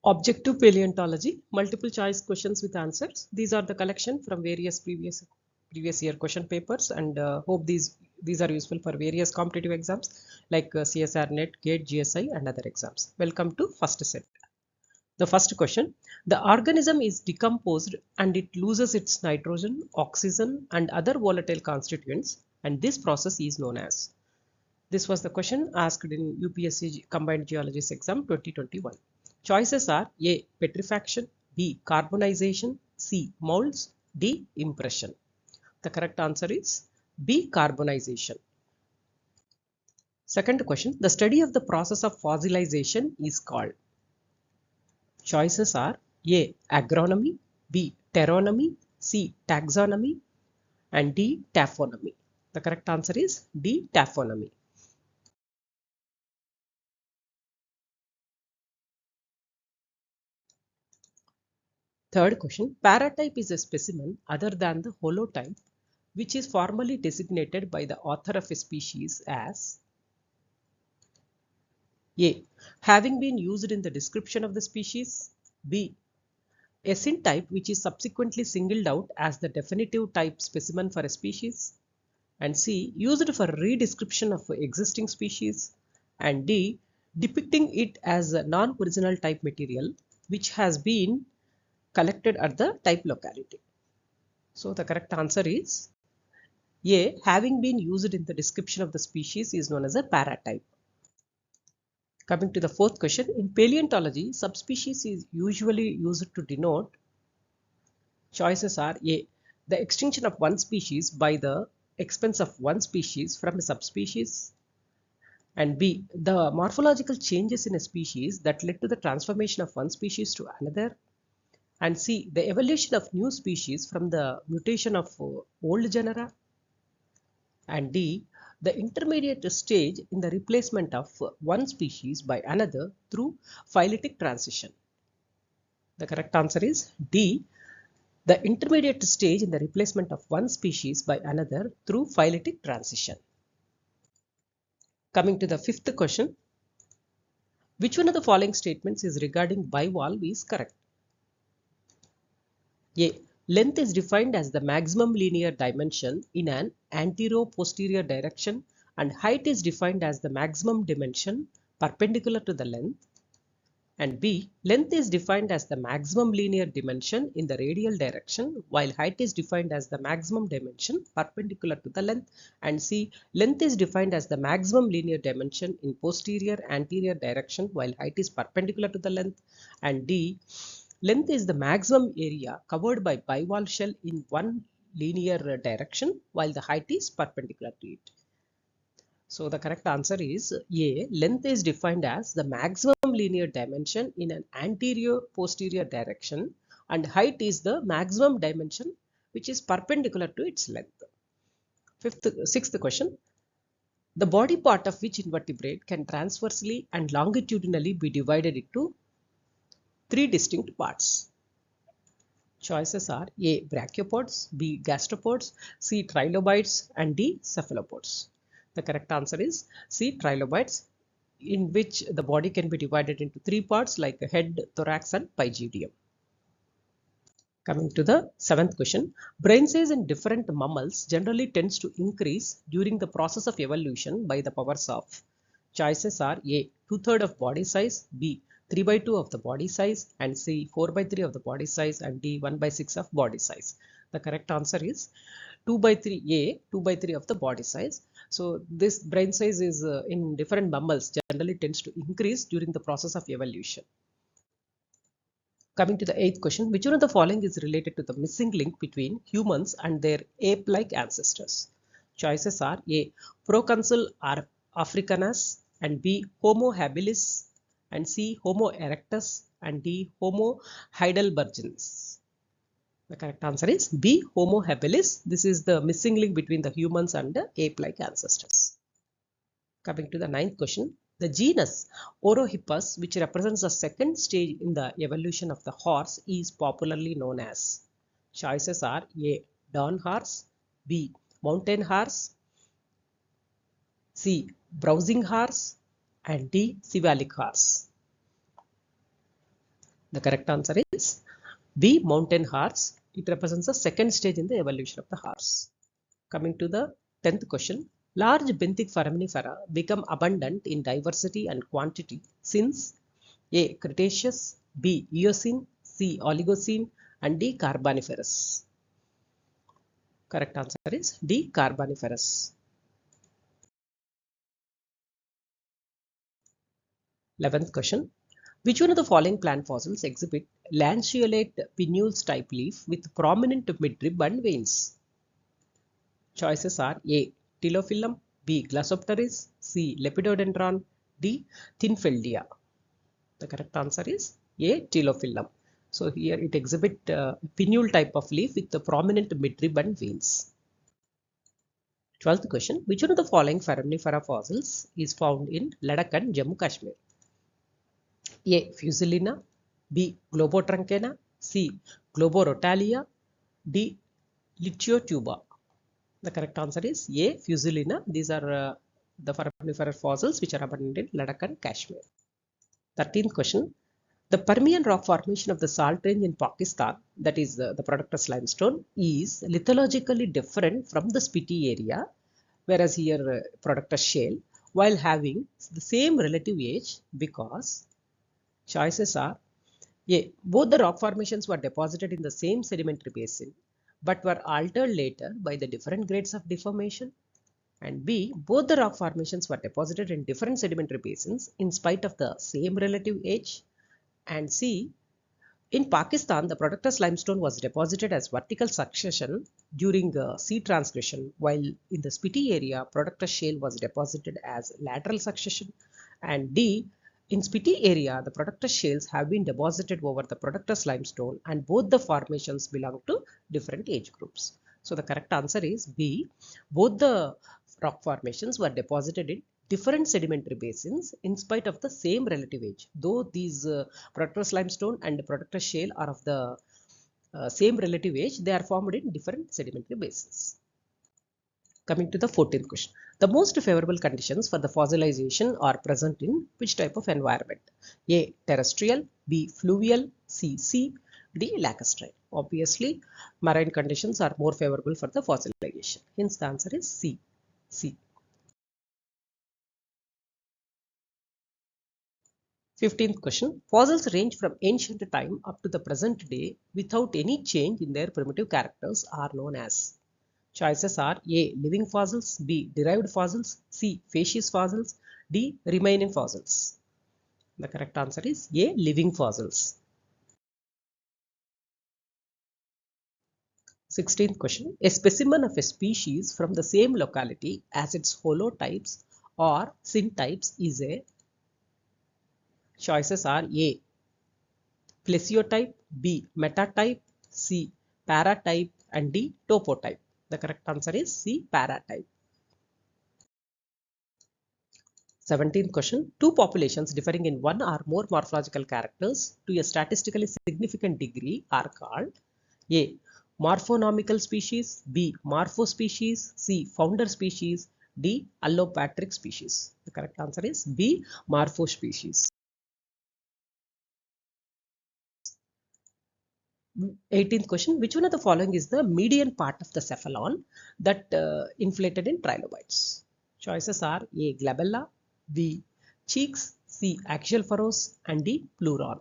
Objective Paleontology, multiple choice questions with answers. These are the collection from various previous year question papers, and hope these are useful for various competitive exams like CSR Net, GATE, GSI and other exams. Welcome to first set. The first question: the organism is decomposed and it loses its nitrogen, oxygen and other volatile constituents, and this process is known as. This was the question asked in UPSC Combined Geologists exam 2021. Choices are A. Petrifaction, B. Carbonization, C. Molds, D. Impression. The correct answer is B. Carbonization. Second question. The study of the process of fossilization is called. Choices are A. Agronomy, B. Pteronomy, C. Taxonomy and D. Taphonomy. The correct answer is D. Taphonomy. Third question, paratype is a specimen other than the holotype which is formally designated by the author of a species as A. Having been used in the description of the species, B. A syntype which is subsequently singled out as the definitive type specimen for a species, and C. Used for redescription of existing species, and D. Depicting it as a non-original type material which has been collected at the type locality. So the correct answer is A. Having been used in the description of the species is known as a paratype. Coming to the fourth question, in paleontology, subspecies is usually used to denote. Choices are A. The extinction of one species by the expense of one species from a subspecies, and B. The morphological changes in a species that led to the transformation of one species to another, and C. The evolution of new species from the mutation of old genera, and D. The intermediate stage in the replacement of one species by another through phyletic transition. The correct answer is D. The intermediate stage in the replacement of one species by another through phyletic transition. Coming to the fifth question, which one of the following statements is regarding bivalve is correct? A. Length is defined as the maximum linear dimension in an anterior-posterior direction, and height is defined as the maximum dimension perpendicular to the length. And B. Length is defined as the maximum linear dimension in the radial direction, while height is defined as the maximum dimension perpendicular to the length. And C. Length is defined as the maximum linear dimension in posterior-anterior direction, while height is perpendicular to the length. And D. Length is the maximum area covered by bivalve shell in one linear direction, while the height is perpendicular to it. So the correct answer is A. Length is defined as the maximum linear dimension in an anterior-posterior direction, and height is the maximum dimension which is perpendicular to its length. Sixth question. The body part of which invertebrate can transversely and longitudinally be divided into three distinct parts? Choices are A. Brachiopods, B. Gastropods, C. Trilobites and D. Cephalopods. The correct answer is C. Trilobites, in which the body can be divided into three parts like head, thorax and pygidium. Coming to the seventh question, brain size in different mammals generally tends to increase during the process of evolution by the powers of. Choices are A. 2/3 of body size, B. 3/2 of the body size, and C. 4/3 of the body size, and D. 1/6 of body size. The correct answer is 2/3 A. 2/3 of the body size. So this brain size is in different mammals generally tends to increase during the process of evolution. Coming to the eighth question, which one of the following is related to the missing link between humans and their ape-like ancestors? Choices are A. Proconsul africanus, and B. Homo habilis, and C. Homo erectus, and D. Homo heidelbergensis. The correct answer is B. Homo habilis. This is the missing link between the humans and the ape-like ancestors. Coming to the ninth question, the genus Orohippus, which represents the second stage in the evolution of the horse, is popularly known as. Choices are A. Dawn horse, B. Mountain horse, C. Browsing horse, and D. Cephalic horse. The correct answer is B. Mountain horse. It represents the second stage in the evolution of the horse. Coming to the 10th question. Large benthic foraminifera become abundant in diversity and quantity since A. Cretaceous, B. Eocene, C. Oligocene, and D. Carboniferous. Correct answer is D. Carboniferous. 11th question. Which one of the following plant fossils exhibit lanceolate pinnules type leaf with prominent midrib and veins? Choices are A. Tilophyllum, B. Glossopteris, C. Lepidodendron, D. Thinfeldia. The correct answer is A. Tilophyllum. So here it exhibits pinnule type of leaf with the prominent midrib and veins. 12th question. Which one of the following foraminifera fossils is found in Ladakh and Jammu Kashmir? A. Fusulina, B. Globotruncana, C. Globorotalia, D. Litiotuba. The correct answer is A. Fusulina. These are the foraminifera fossils which are abundant in Ladakh and Kashmir. 13th question. The Permian rock formation of the salt range in Pakistan, that is the Productus limestone, is lithologically different from the Spiti area, whereas here Productus shale, while having the same relative age because choices are A. Both the rock formations were deposited in the same sedimentary basin but were altered later by the different grades of deformation, and B. Both the rock formations were deposited in different sedimentary basins in spite of the same relative age, and C. In Pakistan, the Productus limestone was deposited as vertical succession during sea transgression, while in the Spiti area, Productus shale was deposited as lateral succession, and D. In Spiti area, the Productus shales have been deposited over the Productus limestone and both the formations belong to different age groups. So the correct answer is B. Both the rock formations were deposited in different sedimentary basins in spite of the same relative age. Though these Productus limestone and Productus shale are of the same relative age, they are formed in different sedimentary basins. Coming to the 14th question. The most favorable conditions for the fossilization are present in which type of environment? A. Terrestrial, B. Fluvial, C. Sea, D. Lacustrine. Obviously, marine conditions are more favorable for the fossilization. Hence, the answer is C. C. 15th question. Fossils range from ancient time up to the present day without any change in their primitive characters are known as. Choices are A. Living fossils, B. Derived fossils, C. Facies fossils, D. Remaining fossils. The correct answer is A. Living fossils. 16th question. A specimen of a species from the same locality as its holotypes or syntypes is a. Choices are A. Plesiotype, B. Metatype, C. Paratype, and D. Topotype. The correct answer is C. Paratype. 17th question. Two populations differing in one or more morphological characters to a statistically significant degree are called A. Morphonomical species, B. Morphospecies, C. Founder species, D. Allopatric species. The correct answer is B. Morphospecies. 18th question. Which one of the following is the median part of the cephalon that inflated in trilobites? Choices are A. Glabella, B. Cheeks, C. Axial furrows, and D. Pleuron.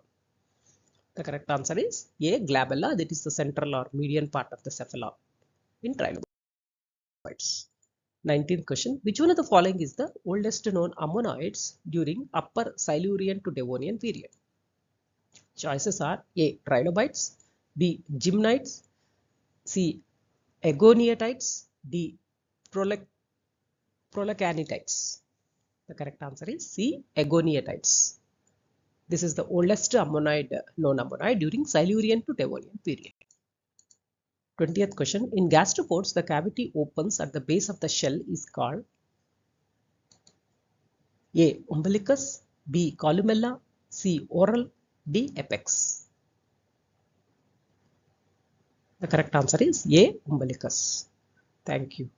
The correct answer is A. Glabella, that is the central or median part of the cephalon in trilobites. 19th question. Which one of the following is the oldest known ammonoids during Upper Silurian to Devonian period? Choices are A. Trilobites, B. Gymnites, C. Agoniatites, D. Prolacanites. The correct answer is C. Agoniatites. This is the oldest known ammonoid during Silurian to Devonian period. 20th question. In gastropods, the cavity opens at the base of the shell is called A. Umbilicus, B. Columella, C. Oral, D. Apex. The correct answer is A. Umbilicus. Thank you.